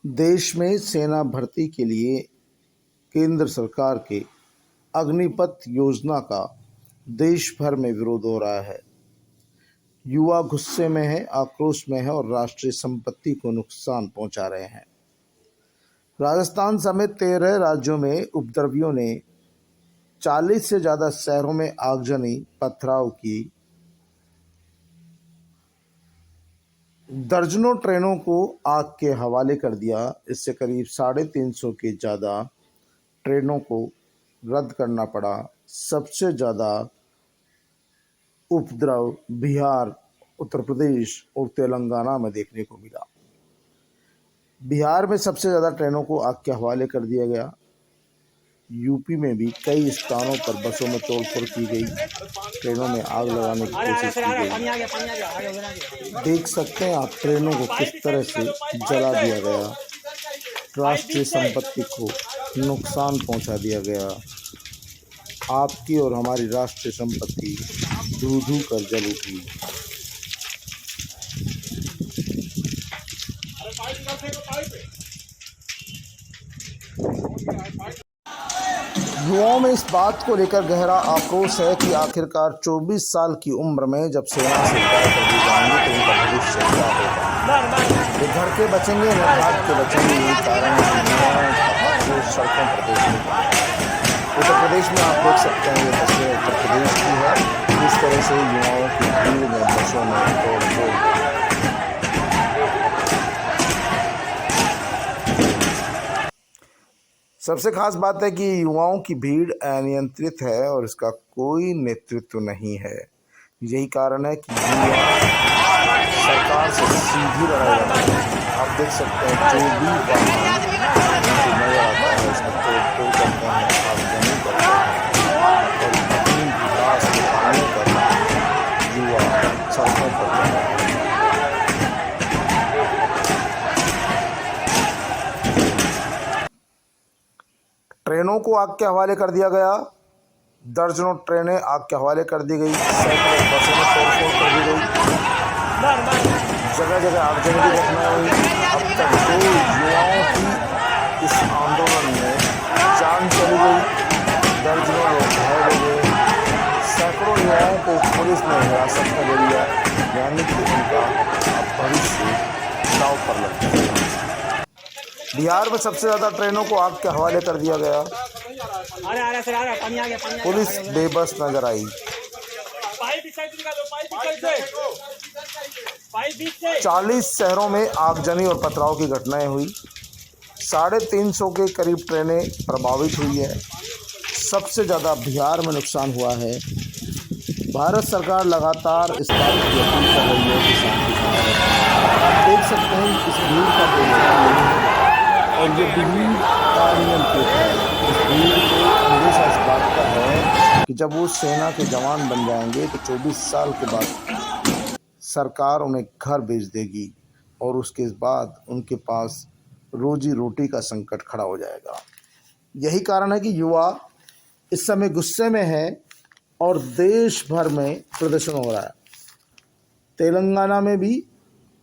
देश में सेना भर्ती के लिए केंद्र सरकार के अग्निपथ योजना का देश भर में विरोध हो रहा है। युवा गुस्से में है, आक्रोश में है और राष्ट्रीय संपत्ति को नुकसान पहुंचा रहे हैं। राजस्थान समेत 13 राज्यों में उपद्रवियों ने 40 से ज़्यादा शहरों में आगजनी, पथराव की। दर्जनों ट्रेनों को आग के हवाले कर दिया। इससे करीब 350 के ज़्यादा ट्रेनों को रद्द करना पड़ा। सबसे ज़्यादा उपद्रव बिहार, उत्तर प्रदेश और तेलंगाना में देखने को मिला। बिहार में सबसे ज़्यादा ट्रेनों को आग के हवाले कर दिया गया। यूपी में भी कई स्थानों पर बसों में तोड़फोड़ की गई, ट्रेनों में आग लगाने की कोशिश की गई। देख सकते हैं आप ट्रेनों को किस तरह से जला दिया गया, राष्ट्रीय संपत्ति को नुकसान पहुंचा दिया गया। आपकी और हमारी राष्ट्रीय संपत्ति धू धू कर जल उठी। युवाओं में इस बात को लेकर गहरा आक्रोश है कि आखिरकार 24 साल की उम्र में जब सेना से रिटायर कर दी जाएंगे तो उनका भविष्य क्या होगा। वे घर के बचेंगे, न घाट के बचेंगे। यही कारण है कि युवाओं का आक्रोश सड़कों पर देखने को मिला। उत्तर प्रदेश में आप देख सकते हैं, ये तस्वीर उत्तर प्रदेश की है। किस तरह से युवाओं की भीड़ में बसों में तोड़-फोड़। सबसे खास बात है कि युवाओं की भीड़ अनियंत्रित है और इसका कोई नेतृत्व नहीं है। यही कारण है कि युवा सरकार से सीधी लड़ाई लड़ रहे हैं। आप देख सकते हैं जो भी वाहन उनको नजर आता है उसका तोड़-फोड़ करते हैं, आगजनी करते हैं और अपनी विकास के कामों पर युवा सड़कों पर उतर रहे हैं। ट्रेनों को आग के हवाले कर दिया गया। दर्जनों ट्रेनें आग के हवाले कर दी गई। सैकड़ों बसों में तोड़फोड़ कर दी गई। जगह जगह आगजनी की घटनाएं हुई। अब तक 2 युवाओं की इस आंदोलन में जान चली गई। दर्जनों लोग घायल हो गए। सैकड़ों युवाओं को पुलिस ने हिरासत में ले लिया, यानी कि उनका अब भविष्य दांव पर लग गया। बिहार में सबसे ज़्यादा ट्रेनों को आग के हवाले कर दिया गया। पुलिस बेबस नजर आई। 40 शहरों में आगजनी और पथराव की घटनाएं हुई। 350 के करीब ट्रेनें प्रभावित हुई है। सबसे ज़्यादा बिहार में नुकसान हुआ है। भारत सरकार लगातार इस बात की अपील कर रही है कि शांति बनाए रखें। आप देख सकते हैं इस भीड़ का कोई नहीं है और ये भीड़ अनियंत्रित है। इस भीड़ को अंदेशा इस बात का है कि जब वो सेना के जवान बन जाएंगे तो 24 साल के बाद सरकार उन्हें घर भेज देगी और उसके बाद उनके पास रोजी रोटी का संकट खड़ा हो जाएगा। यही कारण है कि युवा इस समय गुस्से में है और देश भर में प्रदर्शन हो रहा है। तेलंगाना में भी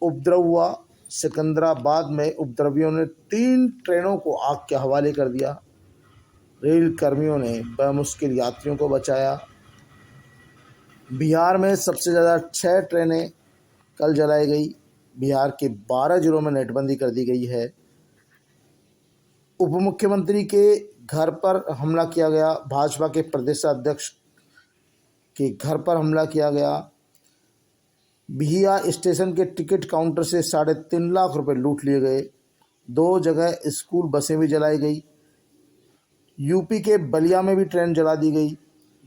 उपद्रव हुआ। सिकंदराबाद में उपद्रवियों ने 3 ट्रेनों को आग के हवाले कर दिया। रेल कर्मियों ने बेमुश्किल यात्रियों को बचाया। बिहार में सबसे ज़्यादा 6 ट्रेनें कल जलाई गई। बिहार के 12 जिलों में नेटबंदी कर दी गई है। उप मुख्यमंत्री के घर पर हमला किया गया। भाजपा के प्रदेशाध्यक्ष के घर पर हमला किया गया। बिहिया स्टेशन के टिकट काउंटर से 3.5 लाख रुपए लूट लिए गए। 2 जगह स्कूल बसें भी जलाई गई। यूपी के बलिया में भी ट्रेन जला दी गई।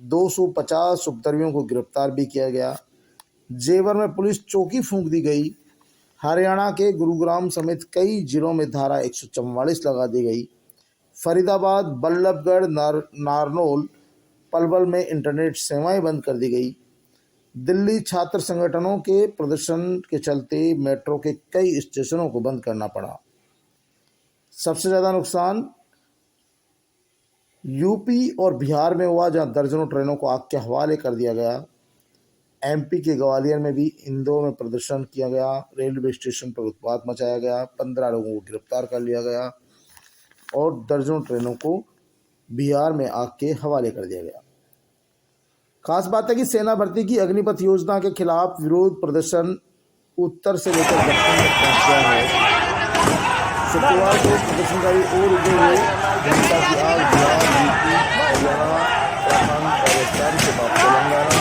250 उपद्रवियों को गिरफ्तार भी किया गया। जेवर में पुलिस चौकी फूंक दी गई। हरियाणा के गुरुग्राम समेत कई जिलों में धारा 144 लगा दी गई। फरीदाबाद, बल्लभगढ़, नारनौल, पलवल में इंटरनेट सेवाएं बंद कर दी गई। दिल्ली छात्र संगठनों के प्रदर्शन के चलते मेट्रो के कई स्टेशनों को बंद करना पड़ा। सबसे ज़्यादा नुकसान यूपी और बिहार में हुआ, जहां दर्जनों ट्रेनों को आग के हवाले कर दिया गया। एमपी के ग्वालियर में भी इंदौर में प्रदर्शन किया गया, रेलवे स्टेशन पर उत्पात मचाया गया, 15 लोगों को गिरफ्तार कर लिया गया और दर्जनों ट्रेनों को बिहार में आग के हवाले कर दिया गया। खास बात है कि सेना भर्ती की अग्निपथ योजना के खिलाफ विरोध प्रदर्शन उत्तर से लेकर दक्षिण तक पहुंच गया है। शुक्रवार को प्रदर्शनकारी और उगे हुए हिंसा की आग बिहार, यूपी, हरियाणा, उत्तराखंड, राजस्थान के बाद तेलंगाना,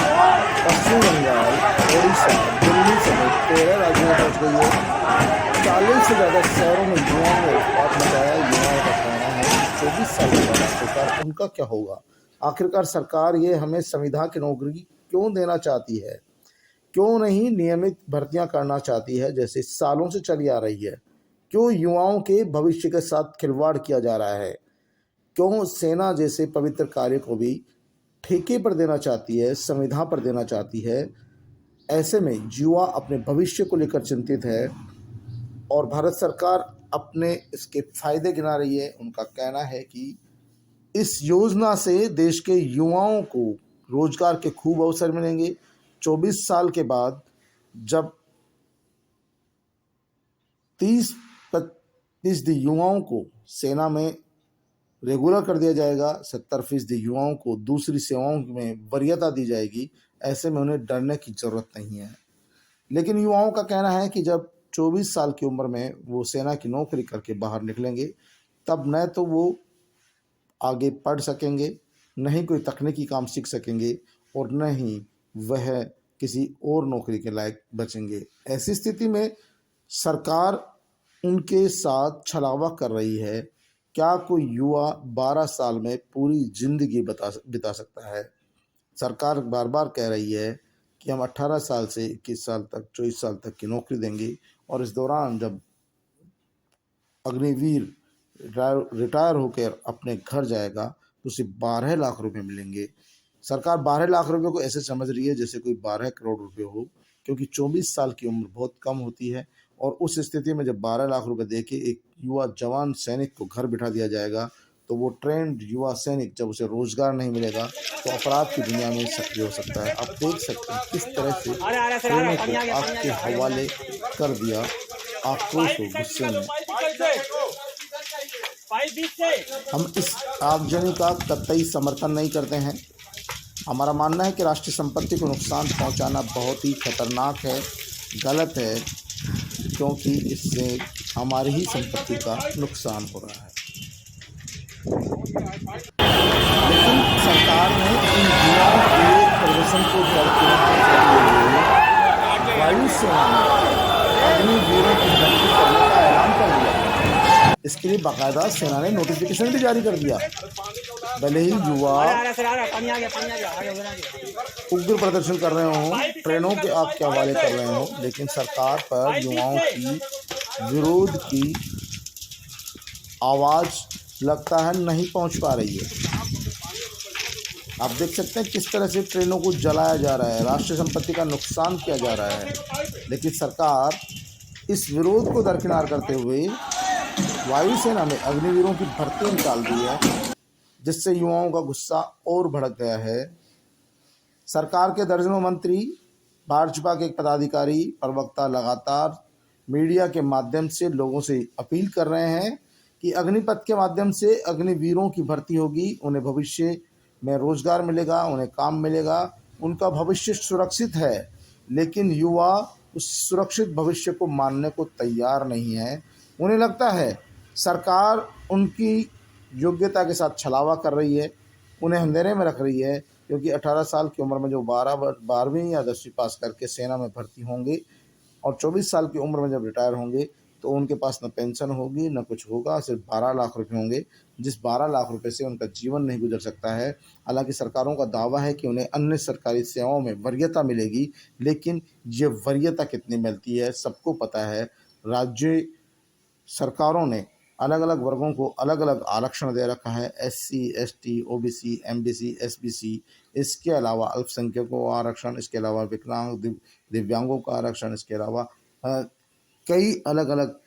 पश्चिम बंगाल, ओडिशा, दिल्ली समेत 13 राज्यों में पहुंच गई है। 40 से ज़्यादा शहरों में युवाओं ने उत्पात मचाया। युवाओं का कहना है कि 24 साल के बाद सरकार उनका क्या होगा। आखिरकार सरकार ये हमें संविदा की नौकरी क्यों देना चाहती है, क्यों नहीं नियमित भर्तियां करना चाहती है जैसे सालों से चली आ रही है, क्यों युवाओं के भविष्य के साथ खिलवाड़ किया जा रहा है, क्यों सेना जैसे पवित्र कार्य को भी ठेके पर देना चाहती है, संविदा पर देना चाहती है। ऐसे में युवा अपने भविष्य को लेकर चिंतित है और भारत सरकार अपने इसके फायदे गिना रही है। उनका कहना है कि इस योजना से देश के युवाओं को रोजगार के खूब अवसर मिलेंगे। 24 साल के बाद जब 30% युवाओं को सेना में रेगुलर कर दिया जाएगा, 70% युवाओं को दूसरी सेवाओं में वरीयता दी जाएगी, ऐसे में उन्हें डरने की ज़रूरत नहीं है। लेकिन युवाओं का कहना है कि जब 24 साल की उम्र में वो सेना की नौकरी करके बाहर निकलेंगे, तब न तो वो आगे पढ़ सकेंगे, न ही कोई तकनीकी काम सीख सकेंगे और न ही वह किसी और नौकरी के लायक बचेंगे। ऐसी स्थिति में सरकार उनके साथ छलावा कर रही है। क्या कोई युवा 12 साल में पूरी जिंदगी बिता सकता है? सरकार बार बार कह रही है कि हम 18 साल से 21 साल तक, 24 साल तक की नौकरी देंगे और इस दौरान जब अग्निवीर रिटायर होकर अपने घर जाएगा तो उसे 12 लाख रुपए मिलेंगे। सरकार 12 लाख रुपए को ऐसे समझ रही है जैसे कोई 12 करोड़ रुपए हो, क्योंकि 24 साल की उम्र बहुत कम होती है और उस स्थिति में जब 12 लाख रुपए देके एक युवा जवान सैनिक को घर बिठा दिया जाएगा तो वो ट्रेंड युवा सैनिक जब उसे रोजगार नहीं मिलेगा तो अपराध की दुनिया में सक्रिय हो सकता है। आप देख सकते हैं किस तरह से ट्रेनों को आग के हवाले कर दिया। आक्रोश हो, गुस्से में। हम इस आगजनी का कतई समर्थन नहीं करते हैं। हमारा मानना है कि राष्ट्रीय संपत्ति को नुकसान पहुंचाना बहुत ही खतरनाक है, गलत है, क्योंकि इससे हमारी ही संपत्ति का नुकसान हो रहा है। लेकिन सरकार ने इन युवाओं के प्रदर्शन को दरकिनार करते हुए वायुसेना में अग्निवीरों की भर्ती करने का ऐलान कर दिया। इसके लिए बाकायदा सेना ने नोटिफिकेशन भी जारी कर दिया। भले ही युवा उग्र प्रदर्शन कर रहे हों, ट्रेनों के आग के हवाले कर रहे हों, लेकिन सरकार पर युवाओं की विरोध की आवाज़ लगता है नहीं पहुंच पा रही है। आप देख सकते हैं किस तरह से ट्रेनों को जलाया जा रहा है, राष्ट्रीय संपत्ति का नुकसान किया जा रहा है, लेकिन सरकार इस विरोध को दरकिनार करते हुए वायुसेना में अग्निवीरों की भर्ती निकाल दी है, जिससे युवाओं का गुस्सा और भड़क गया है। सरकार के दर्जनों मंत्री, भाजपा के पदाधिकारी, प्रवक्ता लगातार मीडिया के माध्यम से लोगों से अपील कर रहे हैं कि अग्निपथ के माध्यम से अग्निवीरों की भर्ती होगी, उन्हें भविष्य में रोजगार मिलेगा, उन्हें काम मिलेगा, उनका भविष्य सुरक्षित है। लेकिन युवा उस सुरक्षित भविष्य को मानने को तैयार नहीं है। उन्हें लगता है सरकार उनकी योग्यता के साथ छलावा कर रही है, उन्हें अंधेरे में रख रही है, क्योंकि 18 साल की उम्र में जो 12वीं या 10वीं पास करके सेना में भर्ती होंगे और 24 साल की उम्र में जब रिटायर होंगे तो उनके पास न पेंशन होगी न कुछ होगा, सिर्फ 12 लाख रुपए होंगे, जिस 12 लाख रुपए से उनका जीवन नहीं गुजर सकता है। हालांकि सरकारों का दावा है कि उन्हें अन्य सरकारी सेवाओं में वरीयता मिलेगी, लेकिन ये वरीयता कितनी मिलती है सबको पता है। राज्य सरकारों ने अलग अलग वर्गों को अलग अलग आरक्षण दे रखा है, SC, ST, OBC, MBC, SBC, इसके अलावा अल्पसंख्यकों को आरक्षण, इसके अलावा विकलांग दिव्यांगों का आरक्षण, इसके अलावा कई अलग अलग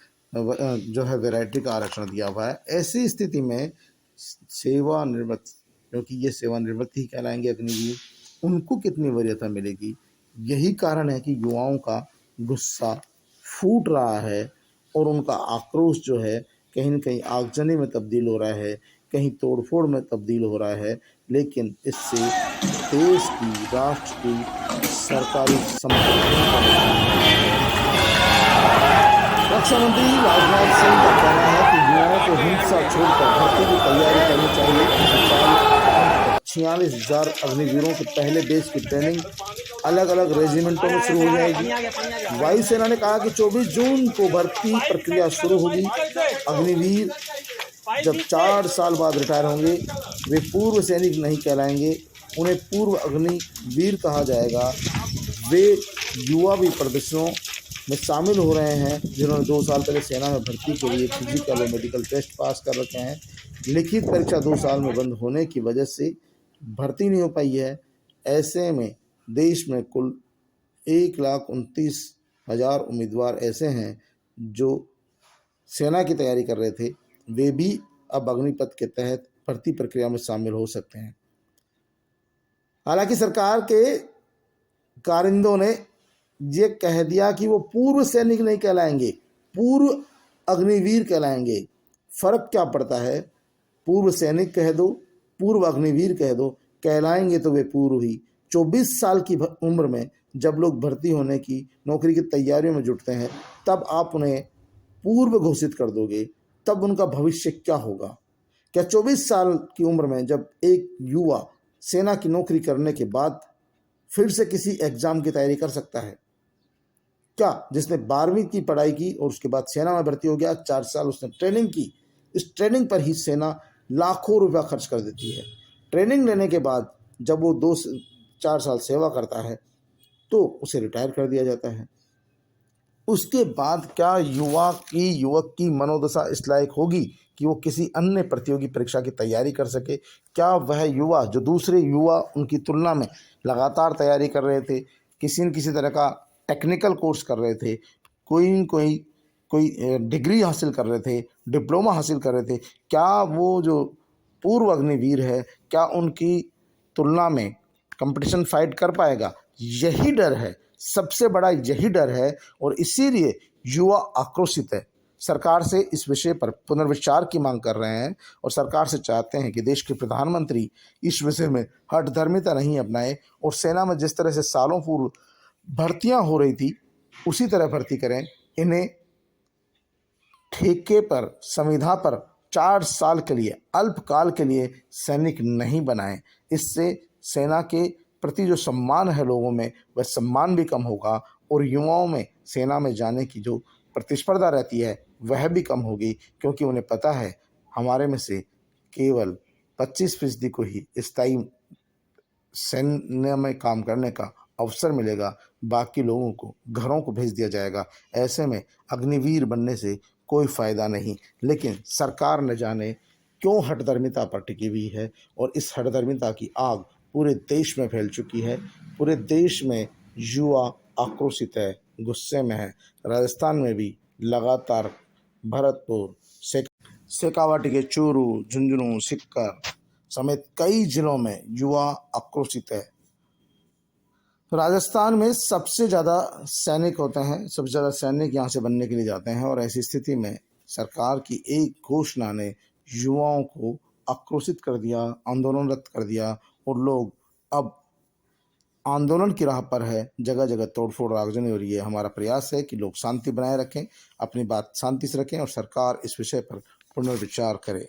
जो है वैरायटी का आरक्षण दिया हुआ है। ऐसी स्थिति में सेवानिवृत्त, क्योंकि ये सेवानिवृत्त ही कहलाएंगे अग्निवीर, उनको कितनी वरीयता मिलेगी यही कारण है कि युवाओं का गुस्सा फूट रहा है और उनका आक्रोश जो है कहीं न कहीं आगजनी में तब्दील हो रहा है, कहीं तोड़फोड़ में तब्दील हो रहा है। लेकिन इससे देश की, राष्ट्र की सरकारी संपत्तियों का नुकसान है। रक्षा मंत्री राजनाथ सिंह का कहना है कि युवाओं को हिंसा छोड़कर भर्ती की तैयारी करनी चाहिए। इस साल 46,000 अग्निवीरों के पहले बैच की ट्रेनिंग अलग अलग रेजिमेंटों में शुरू हो जाएगी। वायुसेना ने कहा कि 24 जून को भर्ती प्रक्रिया शुरू होगी। अग्निवीर जब 4 साल बाद रिटायर होंगे वे पूर्व सैनिक नहीं कहलाएंगे, उन्हें पूर्व अग्निवीर कहा जाएगा। वे युवा भी प्रदर्शनों में शामिल हो रहे हैं जिन्होंने 2 साल पहले सेना में भर्ती के लिए फिजिकल और मेडिकल टेस्ट पास कर रखे हैं। लिखित परीक्षा 2 साल में बंद होने की वजह से भर्ती नहीं हो पाई है। ऐसे में देश में कुल 1,29,000 उम्मीदवार ऐसे हैं जो सेना की तैयारी कर रहे थे, वे भी अब अग्निपथ के तहत भर्ती प्रक्रिया में शामिल हो सकते हैं। हालांकि सरकार के कारिंदों ने ये कह दिया कि वो पूर्व सैनिक नहीं कहलाएंगे, पूर्व अग्निवीर कहलाएंगे। फर्क क्या पड़ता है? पूर्व सैनिक कह दो, पूर्व अग्निवीर कह दो, कहलाएंगे तो वे पूर्व ही। 24 साल की उम्र में जब लोग भर्ती होने की, नौकरी की तैयारियों में जुटते हैं, तब आप उन्हें पूर्व घोषित कर दोगे, तब उनका भविष्य क्या होगा? क्या 24 साल की उम्र में जब एक युवा सेना की नौकरी करने के बाद फिर से किसी एग्जाम की तैयारी कर सकता है? क्या जिसने 12वीं की पढ़ाई की और उसके बाद सेना में भर्ती हो गया, 4 साल उसने ट्रेनिंग की, इस ट्रेनिंग पर ही सेना लाखों रुपया खर्च कर देती है। ट्रेनिंग लेने के बाद जब वो 2-4 साल सेवा करता है तो उसे रिटायर कर दिया जाता है। उसके बाद क्या युवक की मनोदशा इस लायक होगी कि वो किसी अन्य प्रतियोगी परीक्षा की तैयारी कर सके? क्या वह युवा जो दूसरे युवा उनकी तुलना में लगातार तैयारी कर रहे थे, किसी न किसी तरह का टेक्निकल कोर्स कर रहे थे, कोई डिग्री हासिल कर रहे थे, डिप्लोमा हासिल कर रहे थे, क्या वो जो पूर्व अग्निवीर है, क्या उनकी तुलना में कंपटीशन फाइट कर पाएगा? यही डर है, सबसे बड़ा यही डर है और इसीलिए युवा आक्रोशित है। सरकार से इस विषय पर पुनर्विचार की मांग कर रहे हैं और सरकार से चाहते हैं कि देश के प्रधानमंत्री इस विषय में हठधर्मिता नहीं अपनाए और सेना में जिस तरह से सालों पूर्व भर्तियां हो रही थी उसी तरह भर्ती करें। इन्हें ठेके पर, संविदा पर 4 साल के लिए, अल्पकाल के लिए सैनिक नहीं बनाएं। इससे सेना के प्रति जो सम्मान है लोगों में, वह सम्मान भी कम होगा और युवाओं में सेना में जाने की जो प्रतिस्पर्धा रहती है वह भी कम होगी, क्योंकि उन्हें पता है हमारे में से केवल 25% को ही स्थायी सैन्य में काम करने का अवसर मिलेगा, बाकी लोगों को घरों को भेज दिया जाएगा। ऐसे में अग्निवीर बनने से कोई फ़ायदा नहीं। लेकिन सरकार न जाने क्यों हठधर्मिता पर टिकी हुई है और इस हठधर्मिता की आग पूरे देश में फैल चुकी है। पूरे देश में युवा आक्रोशित है, गुस्से में है। राजस्थान में भी लगातार भरतपुर, शेखावाटी के चूरू, झुंझुनू, सीकर समेत कई जिलों में युवा आक्रोशित है। राजस्थान में सबसे ज़्यादा सैनिक होते हैं, सबसे ज़्यादा सैनिक यहाँ से बनने के लिए जाते हैं और ऐसी स्थिति में सरकार की एक घोषणा ने युवाओं को आक्रोशित कर दिया, आंदोलनरत कर दिया और लोग अब आंदोलन की राह पर है। जगह जगह तोड़फोड़, आगजनी हो रही है। हमारा प्रयास है कि लोग शांति बनाए रखें, अपनी बात शांति से रखें और सरकार इस विषय पर पुनर्विचार करे।